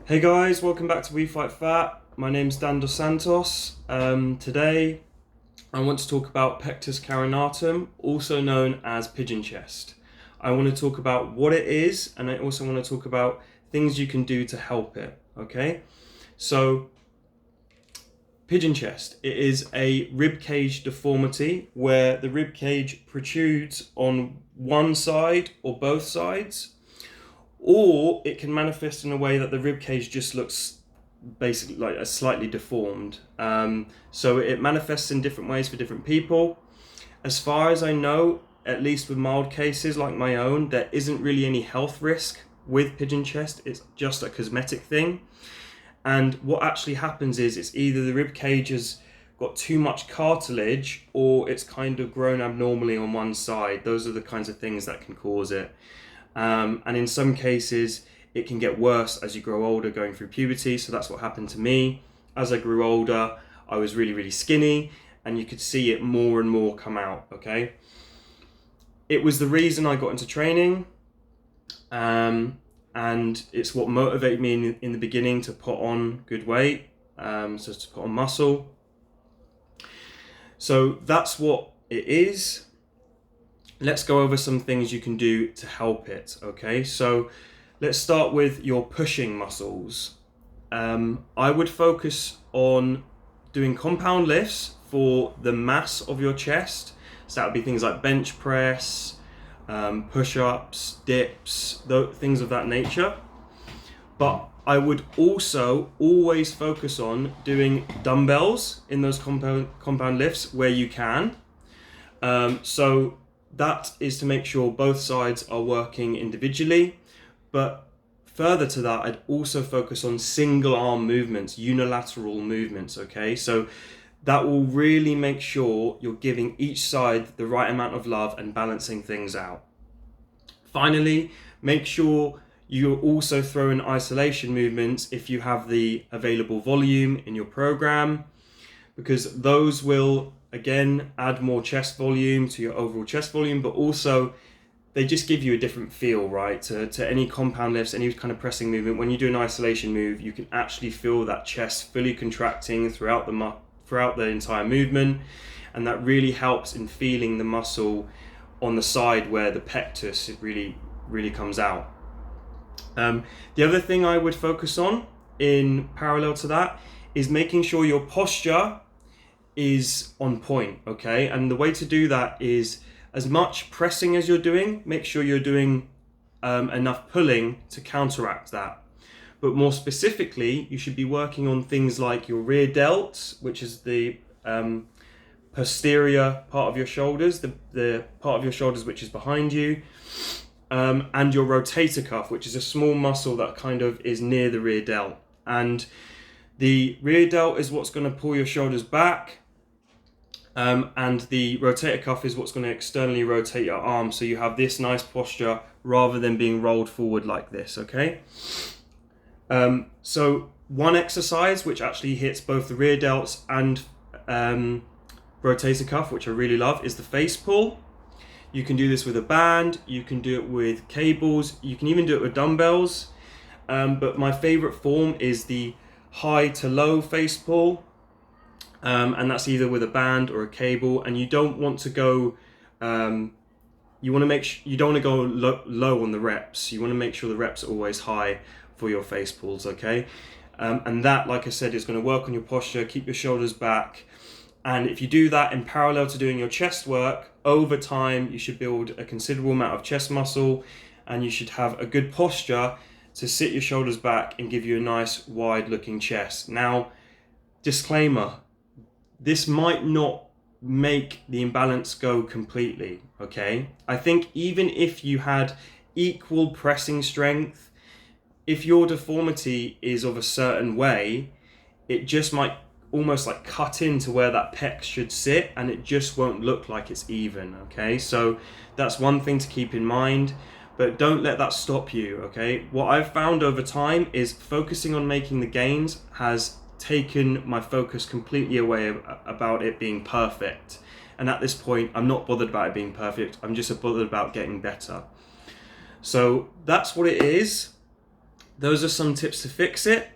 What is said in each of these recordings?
Hey guys, welcome back to We Fight Fat. My name's Dan Dos Santos. Today I want to talk about Pectus Carinatum, also known as pigeon chest. I want to talk about what it is, and I also want to talk about things you can do to help it, okay? So, pigeon chest, it is a rib cage deformity where the rib cage protrudes on one side or both sides, or it can manifest in a way that the rib cage just looks basically like a slightly deformed. So it manifests in different ways for different people. As far as I know, at least with mild cases like my own, there isn't really any health risk with pigeon chest. It's just a cosmetic thing. And what actually happens is it's either the rib cage has got too much cartilage or it's kind of grown abnormally on one side. Those are the kinds of things that can cause it. And in some cases, it can get worse as you grow older, going through puberty. So that's what happened to me. As I grew older, I was really, really skinny, and you could see it more and more come out, okay? It was the reason I got into training, and it's what motivated me in the beginning to put on good weight, so to put on muscle. So that's what it is. Let's go over some things you can do to help it, okay? So let's start with your pushing muscles. I would focus on doing compound lifts for the mass of your chest. So that would be things like bench press, push-ups, dips, things of that nature. But I would also always focus on doing dumbbells in those compound lifts where you can. So that is to make sure both sides are working individually. But further to that, I'd also focus on single arm movements, unilateral movements, okay? So that will really make sure you're giving each side the right amount of love and balancing things out. Finally, make sure you also throw in isolation movements if you have the available volume in your program, because those will again add more chest volume to your overall chest volume, but also they just give you a different feel, right? To any compound lifts, any kind of pressing movement. When you do an isolation move, you can actually feel that chest fully contracting throughout the entire movement, and that really helps in feeling the muscle on the side where the pectus really comes out. The other thing I would focus on in parallel to that is making sure your posture is on point, okay? And the way to do that is, as much pressing as you're doing, make sure you're doing enough pulling to counteract that. But more specifically, you should be working on things like your rear delts, which is the posterior part of your shoulders, the part of your shoulders which is behind you, and your rotator cuff, which is a small muscle that kind of is near the rear delt. And the rear delt is what's going to pull your shoulders back, and the rotator cuff is what's going to externally rotate your arm, so you have this nice posture rather than being rolled forward like this, okay? So one exercise which actually hits both the rear delts and rotator cuff, which I really love, is the Facepull. You can do this with a band, you can do it with cables, you can even do it with dumbbells, but my favorite form is the high to low Facepull. And that's either with a band or a cable, and you don't want to go you don't want to go low on the reps. You want to make sure the reps are always high for your face pulls, okay? And that, like I said, is going to work on your posture, keep your shoulders back. And if you do that in parallel to doing your chest work, over time you should build a considerable amount of chest muscle, and you should have a good posture to sit your shoulders back and give you a nice wide looking chest. Now, disclaimer, this might not make the imbalance go completely, okay? I think even if you had equal pressing strength, if your deformity is of a certain way, it just might almost like cut into where that pec should sit, and it just won't look like it's even, okay? So that's one thing to keep in mind, but don't let that stop you, okay? What I've found over time is focusing on making the gains has taken my focus completely away about it being perfect. And at this point, I'm not bothered about it being perfect. I'm just bothered about getting better. So that's what it is. those are some tips to fix it.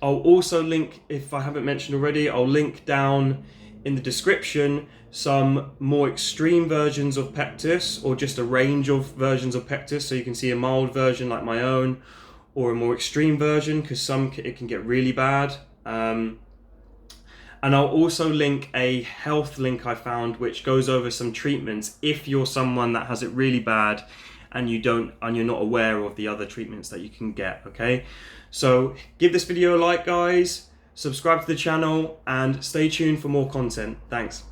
I'll also link, if I haven't mentioned already, I'll link down in the description some more extreme versions of Pectus, or just a range of versions of Pectus, so you can see a mild version like my own, or a more extreme version, because it can get really bad. And I'll also link a health link I found, which goes over some treatments if you're someone that has it really bad and you're not aware of the other treatments that you can get. Okay, so give this video a like, guys, subscribe to the channel, and stay tuned for more content. Thanks.